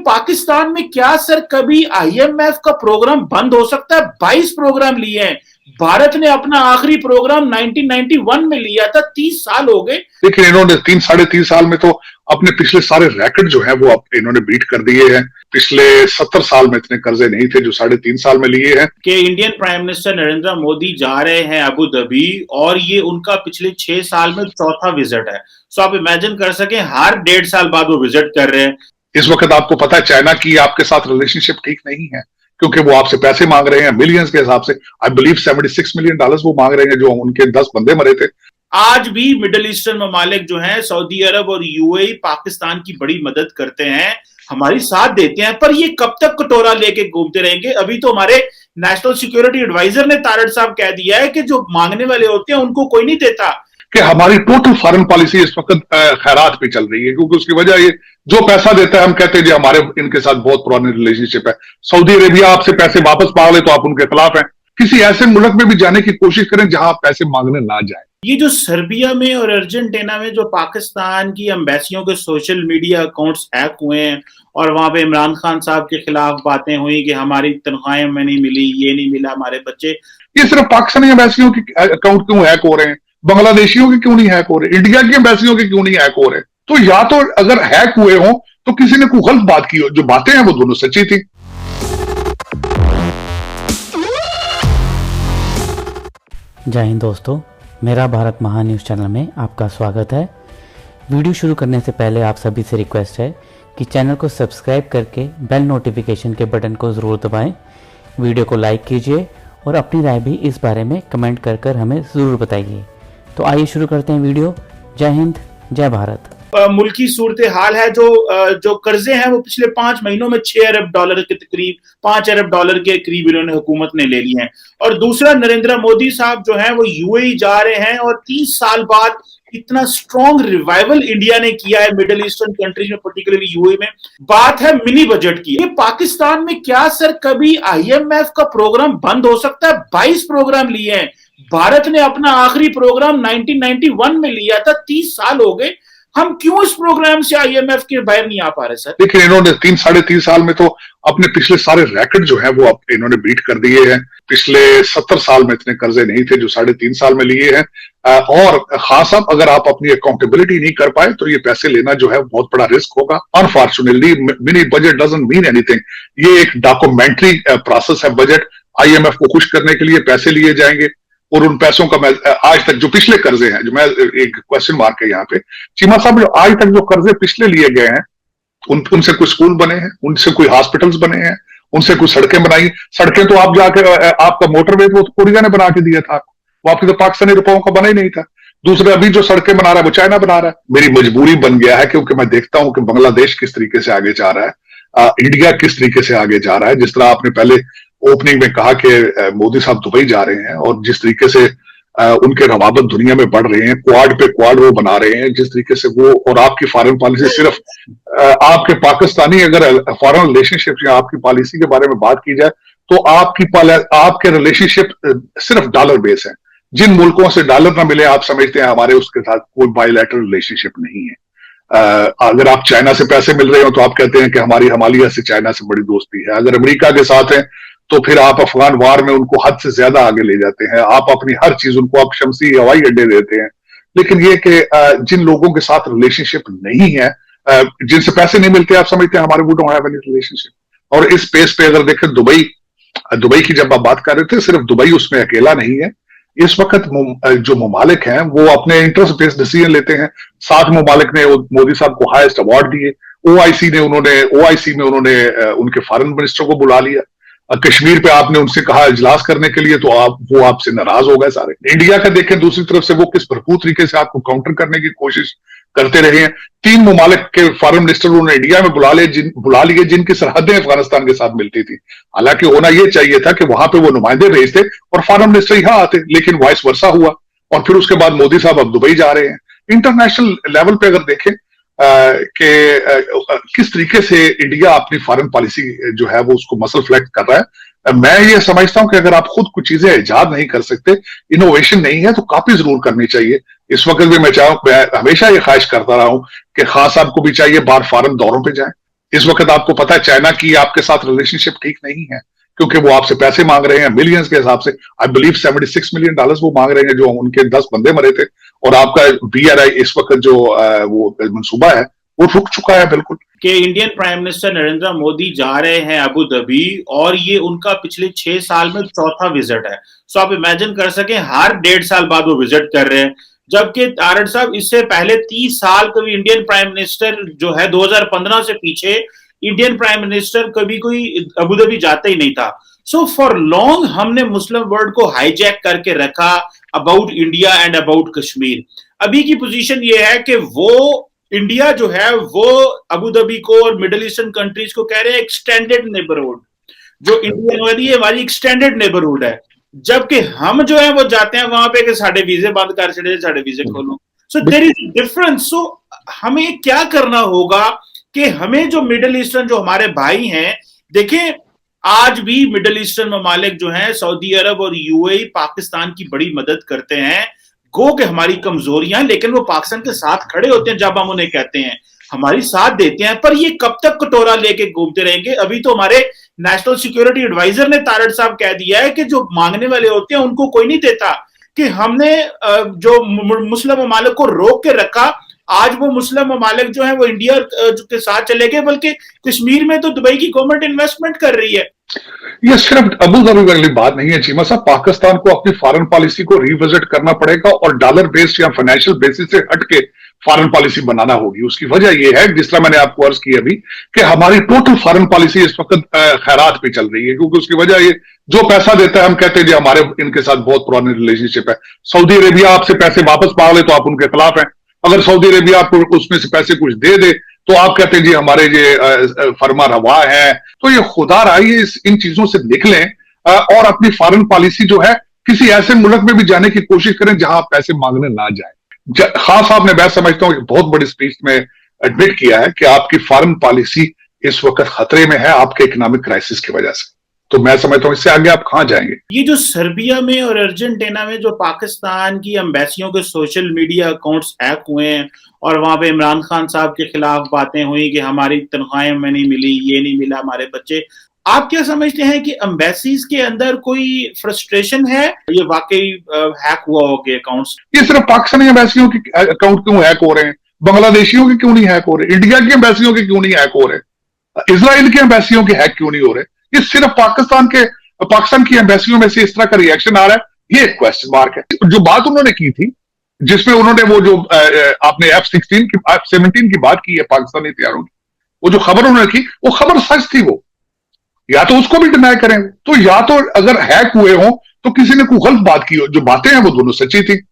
पाकिस्तान में क्या सर कभी आईएमएफ का प्रोग्राम बंद हो सकता है? 22 प्रोग्राम लिए हैं। भारत ने अपना आखिरी प्रोग्राम 1991 में लिया था, 30 साल हो गए। लेकिन इन्होंने 3-3.5 साल में तो अपने पिछले सारे रैकेट जो है वो इन्होंने बीट कर दिए हैं। पिछले 70 साल में इतने कर्जे नहीं थे जो 3.5 साल में लिए हैं। कि Indian prime minister Narendra Modi जा रहे हैं अबू धाबी और ये उनका पिछले 6 साल में चौथा विजिट है। सो आप इमेजिन कर सकें हर 1.5 साल बाद वो विजिट कर रहे हैं। इस वक्त आपको पता है चाइना की आपके साथ रिलेशनशिप ठीक नहीं है, क्योंकि वो आपसे पैसे मांग रहे हैं मिलियंस के हिसाब से। आई बिलीव $76 मिलियन वो मांग रहे हैं जो उनके 10 बंदे मरे थे। आज भी मिडिल ईस्टर्न ममालिक जो हैं, सऊदी अरब और यूएई पाकिस्तान की बड़ी मदद करते हैं, हमारी साथ देते हैं, पर ये कब तक कटोरा लेके घूमते रहेंगे? अभी तो हमारे नेशनल सिक्योरिटी एडवाइजर ने तारड़ साहब कह दिया है कि जो मांगने वाले होते हैं उनको कोई नहीं देता। कि हमारी टोटल फॉरेन पॉलिसी इस वक्त खैरात पे चल रही है, क्योंकि उसकी वजह ये जो पैसा देता है हम कहते हैं जी हमारे इनके साथ बहुत पुरानी रिलेशनशिप है। सऊदी अरेबिया आपसे पैसे वापस मांग ले तो आप उनके खिलाफ हैं। किसी ऐसे मुल्क में भी जाने की कोशिश करें जहां आप पैसे मांगने ना जाए। ये जो सर्बिया में और अर्जेंटीना में जो पाकिस्तान की एम्बेसियों के सोशल मीडिया अकाउंट्स हैक हुए हैं और वहां पे इमरान खान साहब के खिलाफ बातें हुई कि हमारी तनख्वाहें में नहीं मिली, ये नहीं मिला, हमारे बच्चे, ये सिर्फ पाकिस्तानी एम्बेसियों के अकाउंट क्यों हैक हो रहे हैं? बांग्लादेशियों के क्यों नहीं हैक हो रहे? इंडिया की एम्बेसियों के क्यों नहीं हैक हो रहे? तो या तो अगर हैक हुए हो तो किसी ने कोई गलत बात की हो, जो बातें हैं वो दोनों सच्ची थी। जय हिंद दोस्तों, मेरा भारत महान न्यूज़ चैनल में आपका स्वागत है। वीडियो शुरू करने से पहले आप सभी से रिक्वेस्ट है कि चैनल को सब्सक्राइब करके बेल नोटिफिकेशन के बटन को ज़रूर दबाएं। वीडियो को लाइक कीजिए और अपनी राय भी इस बारे में कमेंट कर हमें ज़रूर बताइए। तो आइए शुरू करते हैं वीडियो। जय हिंद, जय भारत। मुल्की सूरत हाल है, जो कर्जे हैं वो पिछले 5 महीनों में $6 अरब के करीब, $5 अरब के करीब इन्होंने हुकूमत ने ले लिए हैं। और दूसरा, नरेंद्र मोदी साहब जो हैं वो यूएई जा रहे हैं और 30 साल बाद इतना स्ट्रॉन्ग रिवाइवल इंडिया ने किया है मिडिल ईस्टर्न कंट्रीज में, पर्टिकुलरली यूएई में। बात है मिनी बजट की। ये पाकिस्तान में क्या सर कभी आईएमएफ का प्रोग्राम बंद हो सकता है? 22 प्रोग्राम लिए हैं। भारत ने अपना आखिरी प्रोग्राम 1991 में लिया था, 30 साल हो गए। हम क्यों इस प्रोग्राम से आईएमएफ के बाहर नहीं आ पा रहे सर? लेकिन इन्होंने 3-3.5 साल में तो अपने पिछले सारे रैकेट जो है वो इन्होंने बीट कर दिए हैं। पिछले 70 साल में इतने कर्जे नहीं थे जो 3.5 साल में लिए हैं। और खास अब अगर आप अपनी अकाउंटेबिलिटी नहीं कर पाए तो ये पैसे लेना जो है बहुत बड़ा रिस्क होगा। Unfortunately mini budget doesn't mean anything. ये एक डॉक्यूमेंट्री प्रोसेस है। बजट आईएमएफ को खुश करने के लिए पैसे लिए जाएंगे और उन पैसों का मैं आज तक जो पिछले कर्जे हैं, जो मैं एक क्वेश्चन मार्क है यहाँ पे, चीमा साहब, जो आज तक जो कर्जे पिछले लिए गए हैं उनसे कोई स्कूल बने हैं, उनसे कोई हॉस्पिटल्स बने हैं, उनसे कोई सड़कें बनाई? सड़कें तो आप जाके आपका मोटरवे तो कोरिया ने बना के दिया था, वो आपके तो पाकिस्तानी रुपयों का बना ही नहीं था। दूसरे अभी जो सड़कें बना रहा है वो चाइना बना रहा है। मेरी मजबूरी बन गया है क्योंकि मैं देखता हूं कि बांग्लादेश किस तरीके से आगे जा रहा है, इंडिया किस तरीके से आगे जा रहा है। जिस तरह आपने पहले ओपनिंग में कहा कि मोदी साहब दुबई जा रहे हैं और जिस तरीके से उनके रवाबत दुनिया में बढ़ रहे हैं, क्वाड पे क्वाड वो बना रहे हैं, जिस तरीके से वो, और आपकी फॉरेन पॉलिसी सिर्फ आपके पाकिस्तानी अगर फॉरेन रिलेशनशिप या आपकी पॉलिसी के बारे में बात की जाए तो आपके रिलेशनशिप सिर्फ डॉलर बेस है। जिन मुल्कों से डॉलर ना मिले आप समझते हैं हमारे उसके साथ कोई बायलैटरल रिलेशनशिप नहीं है। अगर आप चाइना से पैसे मिल रहे हो तो आप कहते हैं कि हमारी हिमालय से चाइना से बड़ी दोस्ती है। अगर अमेरिका के साथ है तो फिर आप अफगान वार में उनको हद से ज्यादा आगे ले जाते हैं। आप अपनी हर चीज उनको आप शमसी हवाई अड्डे देते हैं। लेकिन ये कि जिन लोगों के साथ रिलेशनशिप नहीं है, जिनसे पैसे नहीं मिलते, आप समझते हैं हमारे वो डोंट हैव एनी रिलेशनशिप। और इस स्पेस पे अगर देखें, दुबई की जब आप बात कर रहे थे, सिर्फ दुबई उसमें अकेला नहीं है। इस वक्त जो ममालिक हैं वो अपने इंटरेस्ट बेस्ड डिसीजन लेते हैं। 7 ममालिक ने मोदी साहब को हाईएस्ट अवार्ड दिए। ओआईसी में उन्होंने उनके फॉरेन मिनिस्टर को बुला लिया। कश्मीर पे आपने उनसे कहा इजलास करने के लिए तो वो आपसे नाराज हो गए सारे। इंडिया का देखें दूसरी तरफ से वो किस भरपूर तरीके से आपको काउंटर करने की कोशिश करते रहे हैं। 3 ममालिक के फॉरेन मिनिस्टर उन्होंने इंडिया में बुला लिए जिनकी सरहदें अफगानिस्तान के साथ मिलती थी। हालांकि होना यह चाहिए था कि वहां पे वो नुमाइंदे भेजते और फॉरेन मिनिस्टर यहां आते, लेकिन वाइस वर्सा हुआ। और फिर उसके बाद मोदी साहब अब दुबई जा रहे हैं। इंटरनेशनल लेवल पे अगर देखें कि किस तरीके से इंडिया अपनी फॉरेन पॉलिसी जो है वो उसको मसल फ्लेक्ट कर रहा है, मैं ये समझता हूं कि अगर आप खुद कुछ चीजें इजाद नहीं कर सकते, इनोवेशन नहीं है, तो कॉपी जरूर करनी चाहिए। इस वक्त भी मैं हमेशा ये ख्वाहिश करता रहा हूं कि खास साहब को भी चाहिए बाहर फॉरेन दौरों पे जाएं, इस वक्त आपको पता है चाइना की आपके साथ रिलेशनशिप ठीक नहीं है, क्योंकि वो आपसे पैसे मांग रहे हैं मिलियंस के हिसाब से। आई बिलीव $76 मिलियन वो मांग रहे हैं, जो उनके 10 बंदे मरे थे। और आपका BRI इस वक्त जो वो मंसूबा है वो रुक चुका है बिल्कुल। कि Indian prime minister Narendra Modi जा रहे हैं अबू धाबी, और ये उनका पिछले 6 साल में चौथा विजिट है। सो आप इमेजिन कर सकें, हर 1.5 साल बाद वो विजिट कर रहे हैं, जबकि तारड़ साहब इससे पहले 30 साल कभी इंडियन प्राइम मिनिस्टर जो है 2015 से पीछे इंडियन प्राइम मिनिस्टर कभी कोई अबू धाबी जाता ही नहीं था। सो फॉर लॉन्ग हमने मुस्लिम वर्ल्ड को हाईजैक करके रखा about India and about Kashmir. अभी की पोजीशन ये है कि वो इंडिया जो है वो अबू धाबी को और मिडिल ईस्टर्न कंट्रीज को कह रहे हैं एक्सटेंडेड नेबरहुड, जो इंडिया वाली है हमारी एक्सटेंडेड नेबरहुड है, जबकि हम जो है वो जाते हैं वहां पे कि साढ़े वीजे बंद कर चले, साढ़े वीजे खोलो। So there is difference. So हमें क्या करना होगा कि हमें जो मिडिल ईस्टर्न जो हमारे भाई हैं, देखें आज भी मिडिल ईस्टर्न ममालिक जो हैं सऊदी अरब और UAE पाकिस्तान की बड़ी मदद करते हैं। गो के हमारी कमजोरियां, लेकिन वो पाकिस्तान के साथ खड़े होते हैं जब हम उन्हें कहते हैं, हमारी साथ देते हैं। पर ये कब तक कटोरा लेके घूमते रहेंगे? अभी तो हमारे नेशनल सिक्योरिटी एडवाइजर ने तारड़ साहब कह दिया है कि जो मांगने वाले होते हैं उनको कोई नहीं देता, कि हमने जो मुस्लिम ममालिक को रोक के रखा, आज वो मुस्लिम ममालिक जो है वो इंडिया के साथ चले गए, बल्कि कश्मीर में तो दुबई की गवर्नमेंट इन्वेस्टमेंट कर रही है। ये सिर्फ अबू धाबी वाली बात नहीं है चीमा साहब, पाकिस्तान को अपनी फॉरेन पॉलिसी को रिविजिट करना पड़ेगा और डॉलर बेस्ड या फाइनेंशियल बेसिस से हटके फॉरेन पॉलिसी बनाना होगी। उसकी वजह यह है, जिस तरह मैंने आपको अर्ज की अभी, कि हमारी टोटल फॉरेन पॉलिसी इस वक्त खैरात पे चल रही है, क्योंकि उसकी वजह ये जो पैसा देता है हम कहते हैं जी हमारे इनके साथ बहुत पुरानी रिलेशनशिप है। सऊदी अरेबिया आपसे पैसे वापस मांग ले तो आप उनके खिलाफ हैं, अगर सऊदी अरेबिया आपको उसमें से पैसे कुछ दे दे तो आप कहते हैं जी हमारे ये फरमा रवा है। तो ये खुदा रही इन चीजों से निकलें और अपनी फॉरेन पॉलिसी जो है किसी ऐसे मुल्क में भी जाने की कोशिश करें जहां पैसे मांगने ना जाए। खान साहब ने, मैं समझता हूं, बहुत बड़ी स्पीच में एडमिट किया है कि आपकी फॉरेन पॉलिसी इस वक्त खतरे में है आपके इकोनॉमिक क्राइसिस की वजह से। तो मैं समझता हूं इससे आगे आप कहां जाएंगे। ये जो सर्बिया में और अर्जेंटीना में जो पाकिस्तान की एम्बेसियों के सोशल मीडिया अकाउंट्स हैक हुए हैं और वहां पे इमरान खान साहब के खिलाफ बातें हुई कि हमारी तनख्वाहें हमें नहीं मिली, ये नहीं मिला हमारे बच्चे, आप क्या समझते हैं कि एम्बेसीज के अंदर कोई फ्रस्ट्रेशन है? ये वाकई हैक हुआ होगा अकाउंट्स? ये सिर्फ पाकिस्तानी एम्बेसियों के अकाउंट क्यों हैक हो रहे हैं, बांग्लादेशियों के क्यों नहीं हैक हो रहे, इंडिया की एम्बेसियों के क्यों नहीं हैक हो रहे, इजराइल की एम्बेसियों के हैक क्यों नहीं हो रहे? ये सिर्फ पाकिस्तान की एम्बेसियों में से इस तरह का रिएक्शन आ रहा है, ये एक क्वेश्चन मार्क है। जो बात उन्होंने की थी, जिसमें उन्होंने वो जो आपने F-17 की बात की है पाकिस्तानी हथियारों की, वो जो खबर उन्होंने की वो खबर सच थी। वो या तो उसको भी डिनाई करें, तो या तो अगर हैक हुए हो तो किसी ने कोई गलत बात की हो, जो बातें हैं वो दोनों सच्ची थी।